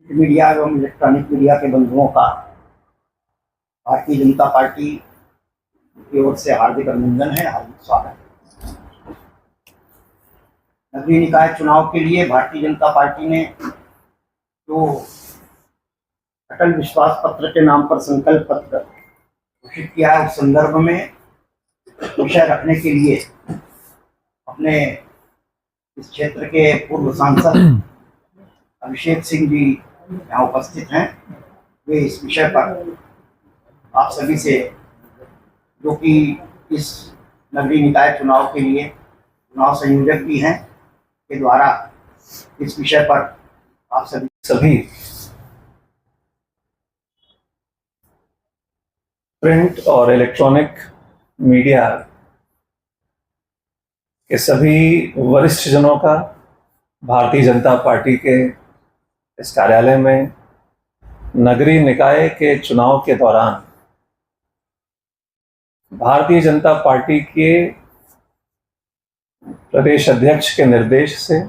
Media एवं electronic media के बंधुओं का भारतीय जनता पार्टी की ओर से हार्दिक अभिनंदन है, हार्दिक स्वागत है। नगरीय निकाय चुनाव के लिए भारतीय जनता पार्टी ने जो अटल विश्वास पत्र के नाम पर संकल्प पत्र घोषित किया है, उस संदर्भ में विषय रखने के लिए अपने इस क्षेत्र के पूर्व सांसद अभिषेक सिंह जी यहाँ उपस्थित हैं। वे इस विषय पर आप सभी से, जो कि इस नगरीय निकाय चुनाव के लिए चुनाव संयोजक भी हैं, के द्वारा इस विषय पर आप सभी प्रिंट और इलेक्ट्रॉनिक मीडिया के सभी वरिष्ठ जनों का भारतीय जनता पार्टी के इस कार्यालय में नगरीय निकाय के चुनाव के दौरान भारतीय जनता पार्टी के प्रदेश अध्यक्ष के निर्देश से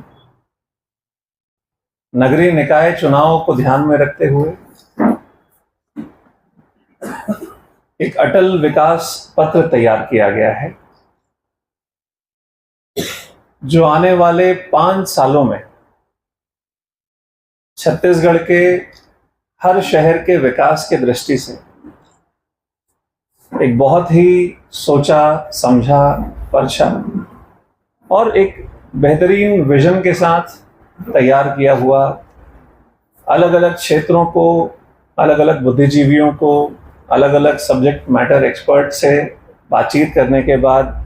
नगरीय निकाय चुनाव को ध्यान में रखते हुए एक अटल विकास पत्र तैयार किया गया है, जो आने वाले 5 सालों में छत्तीसगढ़ के हर शहर के विकास के दृष्टि से एक बहुत ही सोचा समझा पर्चा और एक बेहतरीन विजन के साथ तैयार किया हुआ, अलग अलग क्षेत्रों को, अलग अलग बुद्धिजीवियों को, अलग अलग सब्जेक्ट मैटर एक्सपर्ट से बातचीत करने के बाद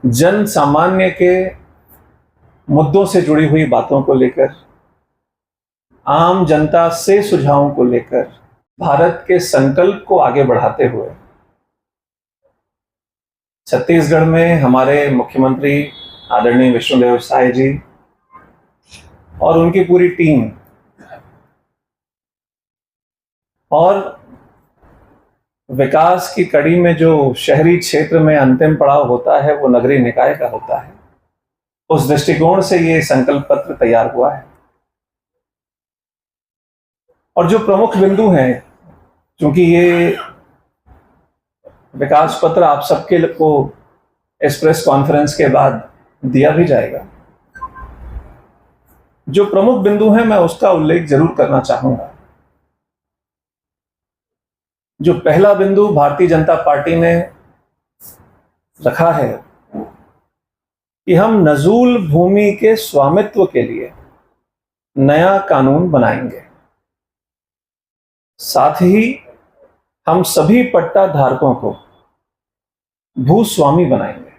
जन सामान्य के मुद्दों से जुड़ी हुई बातों को लेकर, आम जनता से सुझावों को लेकर भारत के संकल्प को आगे बढ़ाते हुए छत्तीसगढ़ में हमारे मुख्यमंत्री आदरणीय विष्णुदेव साय जी और उनकी पूरी टीम और विकास की कड़ी में जो शहरी क्षेत्र में अंतिम पड़ाव होता है वो नगरीय निकाय का होता है। उस दृष्टिकोण से ये संकल्प पत्र तैयार हुआ है और जो प्रमुख बिंदु हैं, क्योंकि ये विकास पत्र आप सबके को इस प्रेस कॉन्फ्रेंस के बाद दिया भी जाएगा, जो प्रमुख बिंदु हैं मैं उसका उल्लेख जरूर करना चाहूंगा। जो पहला बिंदु भारतीय जनता पार्टी ने रखा है कि हम नजूल भूमि के स्वामित्व के लिए नया कानून बनाएंगे, साथ ही हम सभी पट्टा धारकों को भूस्वामी बनाएंगे।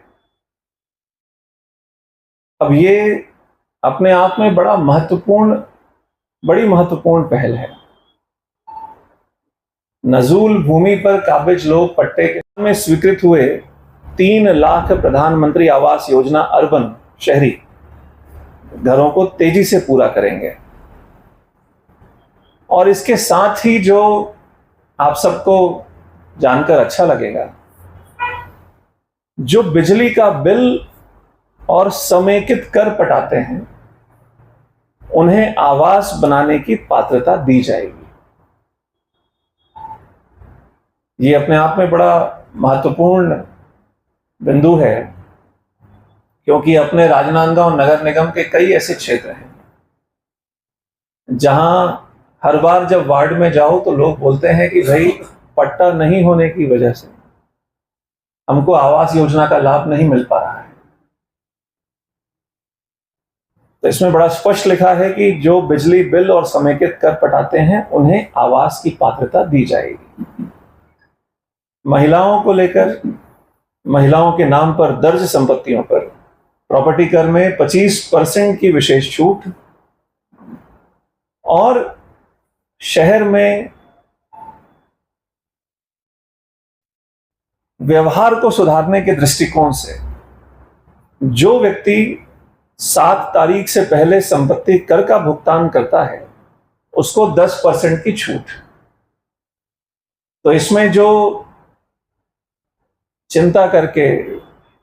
अब ये अपने आप में बड़ी महत्वपूर्ण पहल है। नजूल भूमि पर काबिज लोग पट्टे के में स्वीकृत हुए 3 लाख प्रधानमंत्री आवास योजना अर्बन शहरी घरों को तेजी से पूरा करेंगे और इसके साथ ही जो आप सबको जानकर अच्छा लगेगा, जो बिजली का बिल और समेकित कर पटाते हैं उन्हें आवास बनाने की पात्रता दी जाएगी। ये अपने आप में बड़ा महत्वपूर्ण बिंदु है, क्योंकि अपने राजनांदगांव नगर निगम के कई ऐसे क्षेत्र हैं जहां हर बार जब वार्ड में जाओ तो लोग बोलते हैं कि भाई पट्टा नहीं होने की वजह से हमको आवास योजना का लाभ नहीं मिल पा रहा है। तो इसमें बड़ा स्पष्ट लिखा है कि जो बिजली बिल और समेकित कर पटाते हैं उन्हें आवास की पात्रता दी जाएगी। महिलाओं को लेकर, महिलाओं के नाम पर दर्ज संपत्तियों पर प्रॉपर्टी कर में 25% की विशेष छूट और शहर में व्यवहार को सुधारने के दृष्टिकोण से जो व्यक्ति 7 तारीख से पहले संपत्ति कर का भुगतान करता है उसको 10% की छूट। तो इसमें जो चिंता करके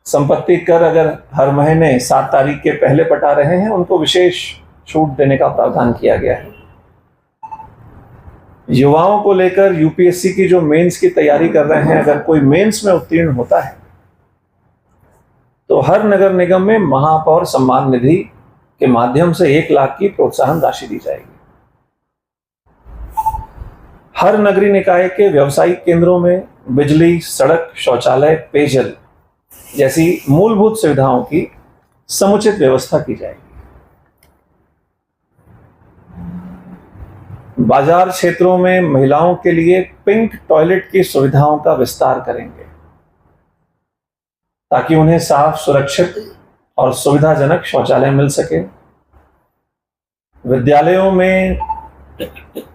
संपत्ति कर अगर हर महीने 7 तारीख के पहले पटा रहे हैं, उनको विशेष छूट देने का प्रावधान किया गया है। युवाओं को लेकर यूपीएससी की जो मेंस की तैयारी कर रहे हैं, अगर कोई मेंस में उत्तीर्ण होता है तो हर नगर निगम में महापौर सम्मान निधि के माध्यम से 1 लाख की प्रोत्साहन राशि दी जाएगी। हर नगरीय निकाय के व्यावसायिक केंद्रों में बिजली, सड़क, शौचालय, पेयजल जैसी मूलभूत सुविधाओं की समुचित व्यवस्था की जाएगी। बाजार क्षेत्रों में महिलाओं के लिए पिंक टॉयलेट की सुविधाओं का विस्तार करेंगे ताकि उन्हें साफ, सुरक्षित और सुविधाजनक शौचालय मिल सके। विद्यालयों में,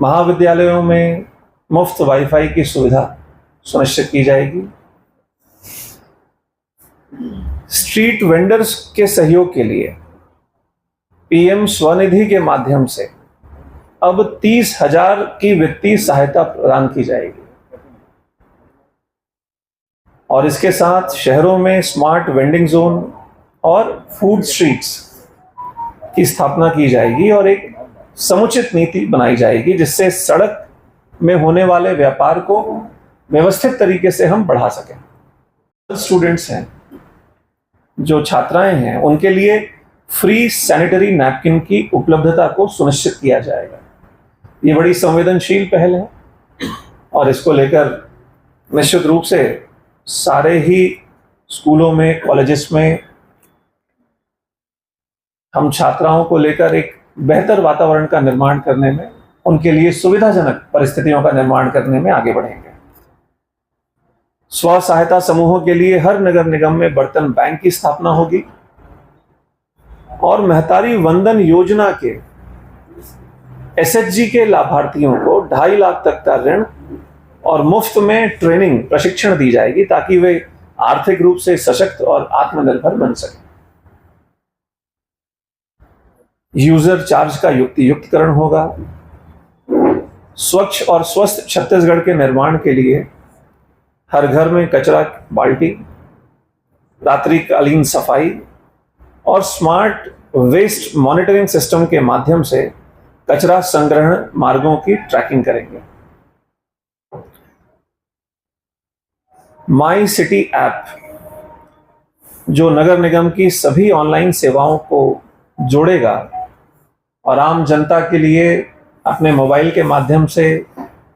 महाविद्यालयों में मुफ्त वाईफाई की सुविधा सुनिश्चित की जाएगी। स्ट्रीट वेंडर्स के सहयोग के लिए पीएम स्वनिधि के माध्यम से अब 30,000 की वित्तीय सहायता प्रदान की जाएगी और इसके साथ शहरों में स्मार्ट वेंडिंग जोन और फूड स्ट्रीट्स की स्थापना की जाएगी और एक समुचित नीति बनाई जाएगी जिससे सड़क में होने वाले व्यापार को व्यवस्थित तरीके से हम बढ़ा सकें। स्टूडेंट्स हैं, जो छात्राएं हैं, उनके लिए फ्री सैनिटरी नैपकिन की उपलब्धता को सुनिश्चित किया जाएगा। ये बड़ी संवेदनशील पहल है और इसको लेकर निश्चित रूप से सारे ही स्कूलों में, कॉलेजेस में हम छात्राओं को लेकर एक बेहतर वातावरण का निर्माण करने में, उनके लिए सुविधाजनक परिस्थितियों का निर्माण करने में आगे बढ़ेंगे। स्व सहायता समूहों के लिए हर नगर निगम में बर्तन बैंक की स्थापना होगी और महतारी वंदन योजना के एसएचजी के लाभार्थियों को 2.5 लाख तक का ऋण और मुफ्त में ट्रेनिंग, प्रशिक्षण दी जाएगी ताकि वे आर्थिक रूप से सशक्त और आत्मनिर्भर बन सकें। यूजर चार्ज का युक्तिकरण होगा। स्वच्छ और स्वस्थ छत्तीसगढ़ के निर्माण के लिए हर घर में कचरा बाल्टी, रात्रिकालीन सफाई और स्मार्ट वेस्ट मॉनिटरिंग सिस्टम के माध्यम से कचरा संग्रहण मार्गों की ट्रैकिंग करेंगे। माई सिटी ऐप, जो नगर निगम की सभी ऑनलाइन सेवाओं को जोड़ेगा और आम जनता के लिए अपने मोबाइल के माध्यम से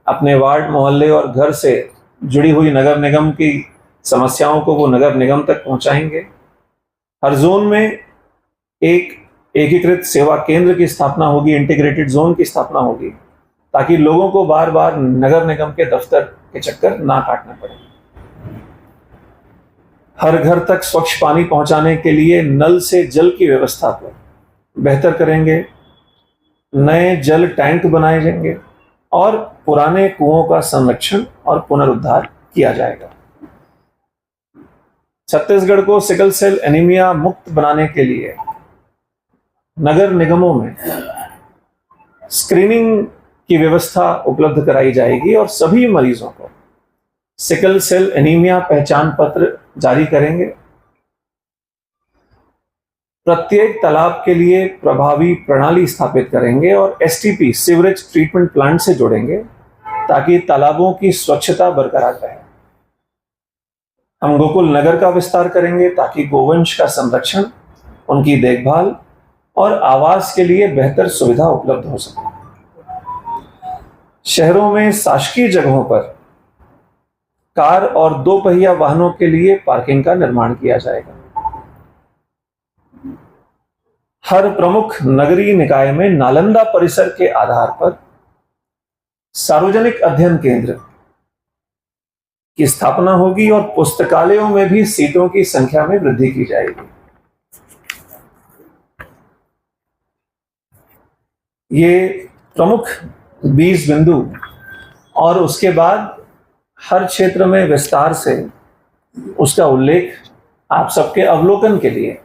अपने वार्ड, मोहल्ले और घर से जुड़ी हुई नगर निगम की समस्याओं को वो नगर निगम तक पहुंचाएंगे। हर जोन में एक एकीकृत सेवा केंद्र की स्थापना होगी, इंटीग्रेटेड जोन की स्थापना होगी ताकि लोगों को बार बार नगर निगम के दफ्तर के चक्कर ना काटना पड़े। हर घर तक स्वच्छ पानी पहुंचाने के लिए नल से जल की व्यवस्था को बेहतर करेंगे। नए जल टैंक बनाए जाएंगे और पुराने कुओं का संरक्षण और पुनरुद्धार किया जाएगा। छत्तीसगढ़ को सिकल सेल एनीमिया मुक्त बनाने के लिए नगर निगमों में स्क्रीनिंग की व्यवस्था उपलब्ध कराई जाएगी और सभी मरीजों को सिकल सेल एनीमिया पहचान पत्र जारी करेंगे। प्रत्येक तालाब के लिए प्रभावी प्रणाली स्थापित करेंगे और एसटीपी, सीवरेज ट्रीटमेंट प्लांट से जोड़ेंगे ताकि तालाबों की स्वच्छता बरकरार रहे। हम गोकुल नगर का विस्तार करेंगे ताकि गोवंश का संरक्षण, उनकी देखभाल और आवास के लिए बेहतर सुविधा उपलब्ध हो सके। शहरों में शासकीय जगहों पर कार और 2 पहिया वाहनों के लिए पार्किंग का निर्माण किया जाएगा। हर प्रमुख नगरीय निकाय में नालंदा परिसर के आधार पर सार्वजनिक अध्ययन केंद्र की स्थापना होगी और पुस्तकालयों में भी सीटों की संख्या में वृद्धि की जाएगी। ये प्रमुख 20 बिंदु और उसके बाद हर क्षेत्र में विस्तार से उसका उल्लेख आप सबके अवलोकन के लिए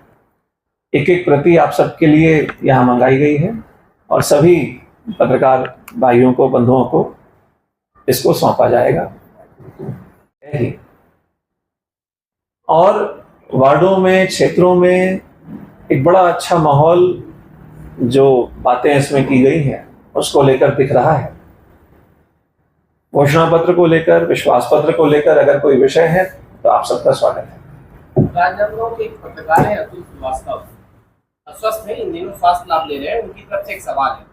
एक प्रति आप सबके लिए यहाँ मंगाई गई है और सभी पत्रकार भाइयों को, बंधुओं को इसको सौंपा जाएगा। और वार्डों में, क्षेत्रों में एक बड़ा अच्छा माहौल जो बातें इसमें की गई हैं उसको लेकर दिख रहा है। घोषणा पत्र को लेकर, विश्वास पत्र को लेकर अगर कोई विषय है तो आप सबका स्वागत है। राजनांदगांव के एक पत्रकार है अतुल श्रीवास्तव, अस्वस्थ है, इन दिनों स्वास्थ्य लाभ ले रहे हैं। उनकी तरफ से एक सवाल है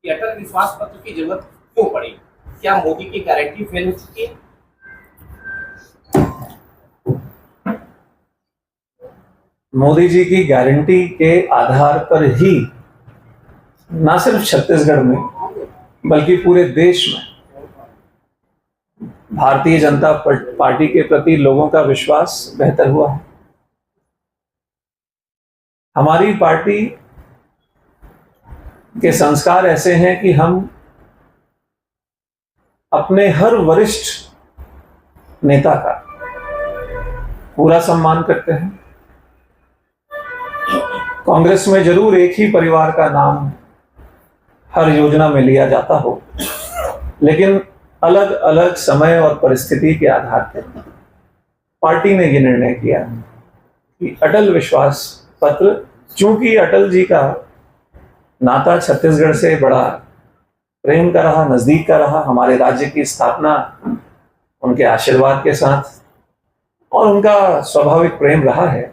कि अटल विश्वास पत्र की जरूरत क्यों पड़ी? क्या मोदी की गारंटी फेल हो चुकी है? मोदी जी की गारंटी के आधार पर ही न सिर्फ छत्तीसगढ़ में बल्कि पूरे देश में भारतीय जनता पार्टी के प्रति लोगों का विश्वास बेहतर हुआ है। हमारी पार्टी के संस्कार ऐसे हैं कि हम अपने हर वरिष्ठ नेता का पूरा सम्मान करते हैं। कांग्रेस में जरूर एक ही परिवार का नाम हर योजना में लिया जाता हो, लेकिन अलग अलग समय और परिस्थिति के आधार पर पार्टी ने यह निर्णय किया कि अटल विश्वास पत्र, चूंकि अटल जी का नाता छत्तीसगढ़ से बड़ा प्रेम का रहा, नजदीक का रहा, हमारे राज्य की स्थापना उनके आशीर्वाद के साथ और उनका स्वाभाविक प्रेम रहा है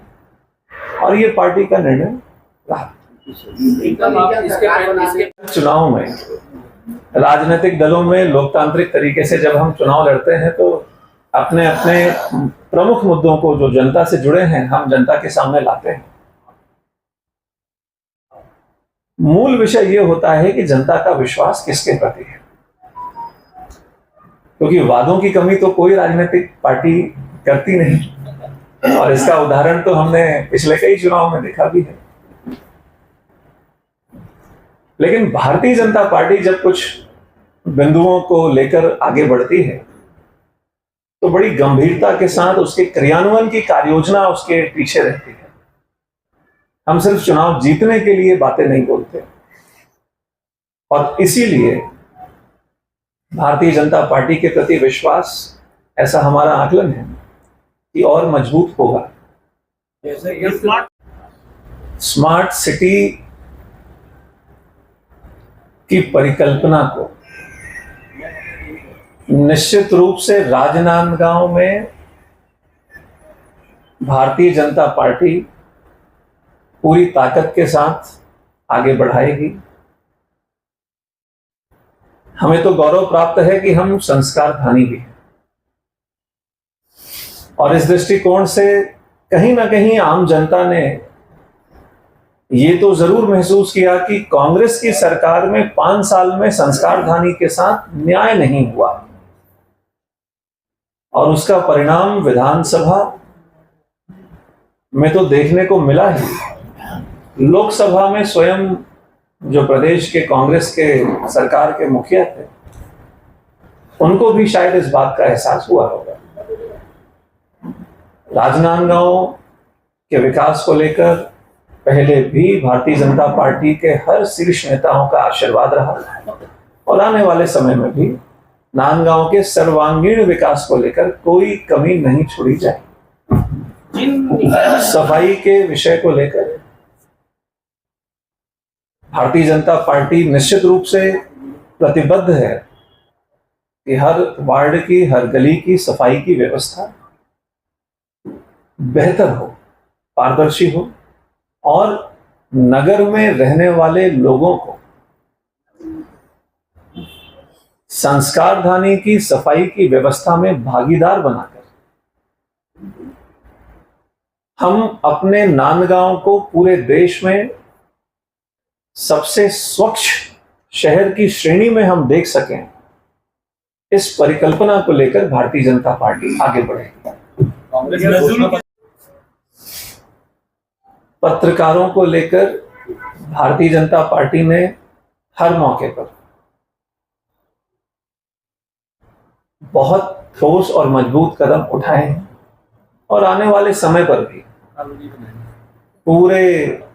और ये पार्टी का निर्णय रहा। चुनाव में, राजनीतिक दलों में लोकतांत्रिक तरीके से जब हम चुनाव लड़ते हैं तो अपने अपने प्रमुख मुद्दों को जो जनता से जुड़े हैं हम जनता के सामने लाते हैं। मूल विषय यह होता है कि जनता का विश्वास किसके प्रति है, क्योंकि वादों की कमी तो कोई राजनीतिक पार्टी करती नहीं और इसका उदाहरण तो हमने पिछले कई चुनाव में देखा भी है। लेकिन भारतीय जनता पार्टी जब कुछ बिंदुओं को लेकर आगे बढ़ती है तो बड़ी गंभीरता के साथ उसके क्रियान्वयन की कार्ययोजना उसके पीछे रहती है। हम सिर्फ चुनाव जीतने के लिए बातें नहीं बोलते और इसीलिए भारतीय जनता पार्टी के प्रति विश्वास, ऐसा हमारा आकलन है, कि और मजबूत होगा। स्मार्ट सिटी की परिकल्पना को निश्चित रूप से राजनांदगांव में भारतीय जनता पार्टी पूरी ताकत के साथ आगे बढ़ाएगी। हमें तो गौरव प्राप्त है कि हम संस्कार धानी भी हैं और इस दृष्टिकोण से कहीं ना कहीं आम जनता ने ये तो जरूर महसूस किया कि कांग्रेस की सरकार में 5 साल में संस्कार धानी के साथ न्याय नहीं हुआ और उसका परिणाम विधानसभा में तो देखने को मिला ही। लोकसभा में स्वयं जो प्रदेश के कांग्रेस के सरकार के मुखिया थे उनको भी शायद इस बात का एहसास हुआ होगा। राजनांदगांव के विकास को लेकर पहले भी भारतीय जनता पार्टी के हर शीर्ष नेताओं का आशीर्वाद रहा और आने वाले समय में भी नांदगांव के सर्वांगीण विकास को लेकर कोई कमी नहीं छोड़ी जाए। सफाई के विषय को लेकर भारतीय जनता पार्टी निश्चित रूप से प्रतिबद्ध है कि हर वार्ड की, हर गली की सफाई की व्यवस्था बेहतर हो, पारदर्शी हो और नगर में रहने वाले लोगों को संस्कारधानी की सफाई की व्यवस्था में भागीदार बनाकर हम अपने नांदगांव को पूरे देश में सबसे स्वच्छ शहर की श्रेणी में हम देख सकें, इस परिकल्पना को लेकर भारतीय जनता पार्टी आगे बढ़ेगी। पत्रकारों को लेकर भारतीय जनता पार्टी ने हर मौके पर बहुत ठोस और मजबूत कदम उठाए हैं और आने वाले समय पर भी पूरे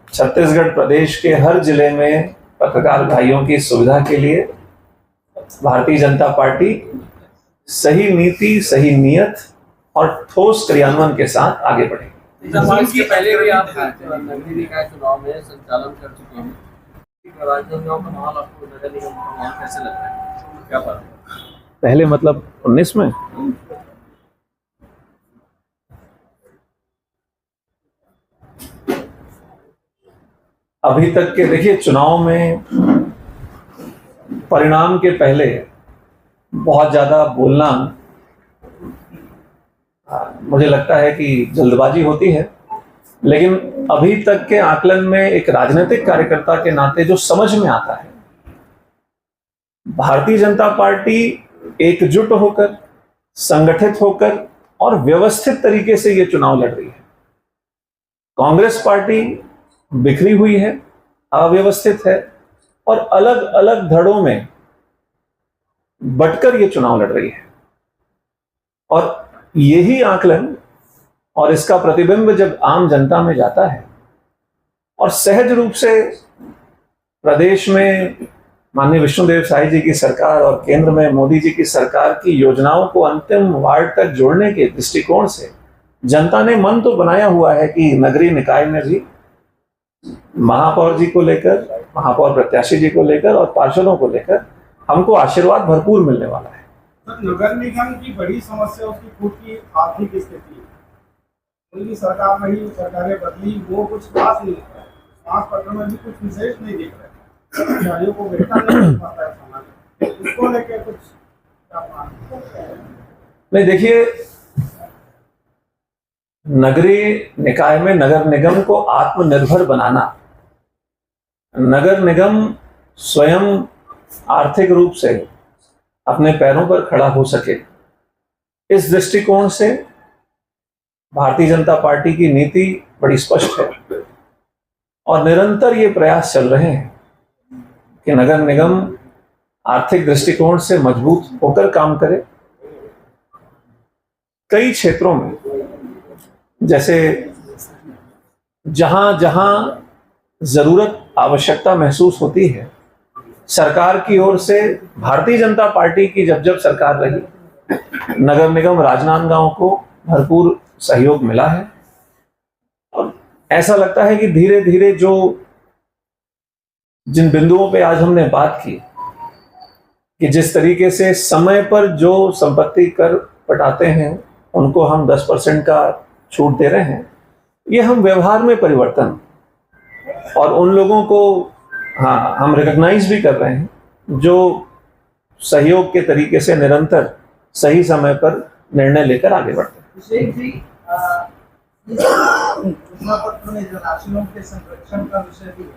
छत्तीसगढ़ प्रदेश के हर जिले में पत्रकार भाइयों की सुविधा के लिए भारतीय जनता पार्टी सही नीति, सही नियत और ठोस क्रियान्वयन के साथ आगे बढ़ेगी। इसके पहले भी आप नगरीय निकाय चुनाव में संचालन कर चुके हैं। राजनांदगांव का माहौल आपको नगर निगम का माहौल कैसे लगता है, क्या फर्क है? पहले मतलब 19 में अभी तक के देखिए, चुनाव में परिणाम के पहले बहुत ज्यादा बोलना मुझे लगता है कि जल्दबाजी होती है। लेकिन अभी तक के आकलन में एक राजनीतिक कार्यकर्ता के नाते जो समझ में आता है, भारतीय जनता पार्टी एकजुट होकर, संगठित होकर और व्यवस्थित तरीके से ये चुनाव लड़ रही है। कांग्रेस पार्टी बिखरी हुई है, अव्यवस्थित है और अलग अलग धड़ों में बंटकर ये चुनाव लड़ रही है। और यही आकलन और इसका प्रतिबिंब जब आम जनता में जाता है और सहज रूप से प्रदेश में माननीय विष्णुदेव साई जी की सरकार और केंद्र में मोदी जी की सरकार की योजनाओं को अंतिम वार्ड तक जोड़ने के दृष्टिकोण से जनता ने मन तो बनाया हुआ है कि नगरीय निकाय में भी महापौर जी को लेकर, महापौर प्रत्याशी जी को लेकर और पार्षदों को लेकर हमको आशीर्वाद भरपूर मिलने वाला है। नगर निगम की बड़ी समस्या उसकी खुद की आर्थिक स्थिति है। उनकी सरकार रही, सरकारें बदली, वो कुछ खास नहीं दिख रहा है। समाज पत्र में भी कुछ विशेष नहीं दिख रहा है, कर्मचारियों को वेतन नहीं मिल पाता है समाज, उसको लेकर कुछ नहीं। देखिए, नगरीय निकाय में नगर निगम को आत्मनिर्भर बनाना, नगर निगम स्वयं आर्थिक रूप से अपने पैरों पर खड़ा हो सके, इस दृष्टिकोण से भारतीय जनता पार्टी की नीति बड़ी स्पष्ट है और निरंतर ये प्रयास चल रहे हैं कि नगर निगम आर्थिक दृष्टिकोण से मजबूत होकर काम करे। कई क्षेत्रों में, जैसे जहां जहां जरूरत, आवश्यकता महसूस होती है, सरकार की ओर से, भारतीय जनता पार्टी की जब जब सरकार रही, नगर निगम राजनांदगांव को भरपूर सहयोग मिला है। और ऐसा लगता है कि धीरे धीरे जिन बिंदुओं पे आज हमने बात की कि जिस तरीके से समय पर जो संपत्ति कर पटाते हैं उनको हम 10% का छूट दे रहे हैं, ये हम व्यवहार में परिवर्तन और उन लोगों को हम रिकॉग्नाइज भी कर रहे हैं जो सहयोग के तरीके से निरंतर सही समय पर निर्णय लेकर आगे बढ़ते हैं। अभिषेक जी, घोषणा पत्र में जो राशियों के संरक्षण का विषय भी है,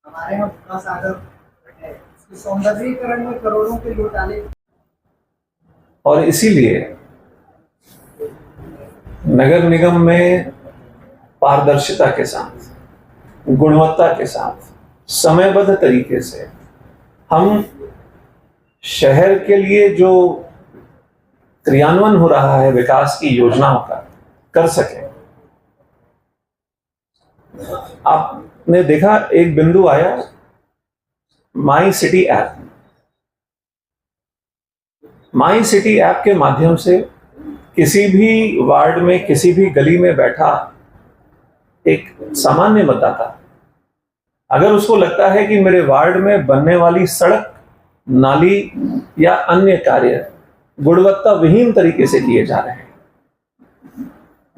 हमारे यहाँ भूखा सागर है, इसके सौंदर्यीकरण में करोड़ों के घोटाले, और इसीलिए नगर निगम में पारदर्शिता के साथ, गुणवत्ता के साथ, समयबद्ध तरीके से हम शहर के लिए जो क्रियान्वयन हो रहा है विकास की योजनाओं का, कर सके। आपने देखा, एक बिंदु आया my city app. My city app के माध्यम से किसी भी वार्ड में, किसी भी गली में बैठा एक सामान्य मतदाता, अगर उसको लगता है कि मेरे वार्ड में बनने वाली सड़क, नाली या अन्य कार्य गुणवत्ता विहीन तरीके से किए जा रहे हैं,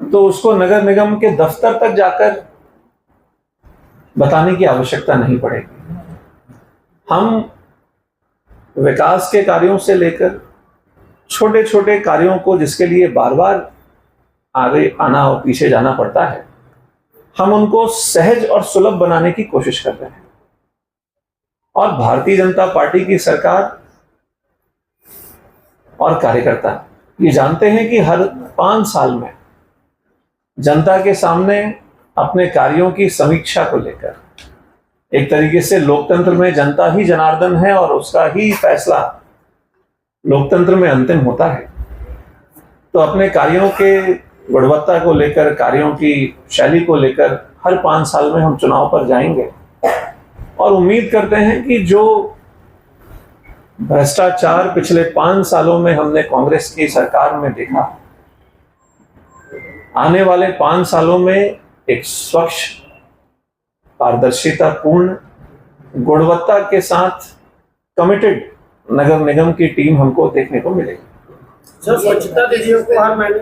तो उसको नगर निगम के दफ्तर तक जाकर बताने की आवश्यकता नहीं पड़ेगी। हम विकास के कार्यों से लेकर छोटे छोटे कार्यों को, जिसके लिए बार बार आगे आना और पीछे जाना पड़ता है, हम उनको सहज और सुलभ बनाने की कोशिश कर रहे हैं। और भारतीय जनता पार्टी की सरकार और कार्यकर्ता ये जानते हैं कि हर 5 साल में जनता के सामने अपने कार्यों की समीक्षा को लेकर, एक तरीके से लोकतंत्र में जनता ही जनार्दन है और उसका ही फैसला लोकतंत्र में अंतिम होता है, तो अपने कार्यों के गुणवत्ता को लेकर, कार्यों की शैली को लेकर हर 5 साल में हम चुनाव पर जाएंगे और उम्मीद करते हैं कि जो भ्रष्टाचार पिछले 5 सालों में हमने कांग्रेस की सरकार में देखा, आने वाले 5 सालों में एक स्वच्छ, पारदर्शितापूर्ण, गुणवत्ता के साथ कमिटेड नगर निगम की टीम हमको देखने को मिलेगी। सर, स्वच्छता दीदियों को हर महीने